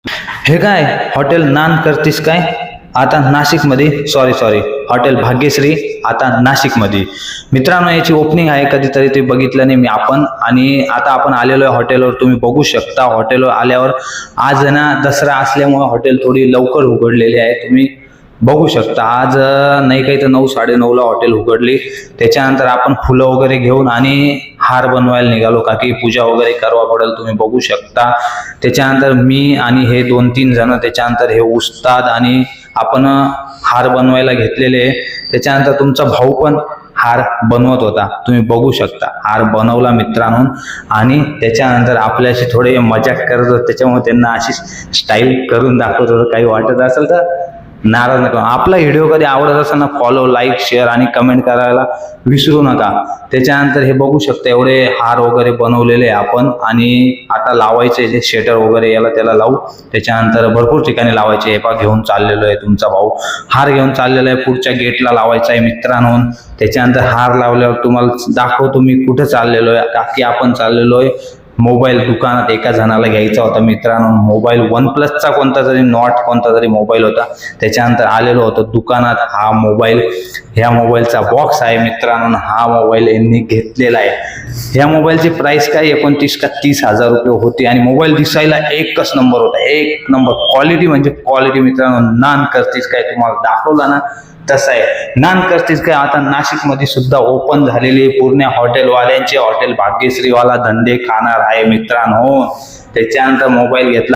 हे काय हॉटेल नान करतीस काय आता नाशिकमध्ये, सॉरी हॉटेल भाग्यश्री आता नाशिकमध्ये. मित्रांनो, याची ओपनिंग आहे, कधीतरी ते बघितलं नाही मी आपण. आणि आता आपण आलेलो आहे हॉटेलवर. तुम्ही बघू शकता हॉटेलवर आल्यावर. आज ना दसरा असल्यामुळे हॉटेल थोडी लवकर उघडलेली आहे. तुम्ही बघू शकता आज नाही काही तर 9-9:30ला हॉटेल उघडली. त्याच्यानंतर आपण फुलं वगैरे घेऊन आणि हार बनवायला निघालो, का की पूजा वगैरे करावा पडेल. तुम्ही बघू शकता. त्याच्यानंतर मी आणि हे 2-3 जण, त्याच्यानंतर हे उस्ताद आणि आपण हार बनवायला घेतलेले. त्याच्यानंतर तुमचा भाऊ पण हार बनवत होता. तुम्ही बघू शकता हार बनवला मित्रांनो. आणि त्याच्यानंतर आपल्याशी थोडे मजाक करत होते, त्याच्यामुळे त्यांना अशी स्टाईल करून दाखवत होतं. काही वाटत असेल तर नाराज नका. आपला व्हिडिओ कधी आवडत असेल ना, फॉलो, लाईक, शेअर आणि कमेंट करायला विसरू नका. त्याच्यानंतर हे बघू शकता एवढे हार वगैरे बनवलेले आपण. आणि आता लावायचे जे शेटर वगैरे याला त्याला लावू. त्याच्यानंतर भरपूर ठिकाणी लावायचे. हे पा घेऊन चाललेलो आहे तुमचा भाऊ, हार घेऊन चाललेला आहे. पुढच्या गेटला लावायचा आहे मित्रांनो. त्याच्यानंतर हार लावल्यावर तुम्हाला दाखवतो मी कुठे चाललेलो आहे. की आपण चाललेलो आहे मोबाईल दुकानात. एका जणाला घ्यायचा होता मित्रांनो मोबाईल. OnePlusचा कोणता तरी नॉट कोणता तरी मोबाईल होता. त्याच्यानंतर आलेलो होतो दुकानात. हा मोबाईल, ह्या मोबाईलचा बॉक्स आहे मित्रांनो. हा मोबाईल यांनी घेतलेला आहे. ह्या मोबाईलची प्राइस काय 29 का 30,000 रुपये होती. आणि मोबाईल दिसायला एकच नंबर होता, एक नंबर. क्वालिटी म्हणजे क्वालिटी मित्रांनो. नान करतीस काय तुम्हाला दाखवला ना तसं आहे. नान करतीस काय आता नाशिकमध्ये सुद्धा ओपन झालेली पूर्ण हॉटेलवाल्यांचे हॉटेल भाग्यश्रीवाला धंदे खाणार आहे मित्रांनो. त्याच्यानंतर मोबाईल घेतला.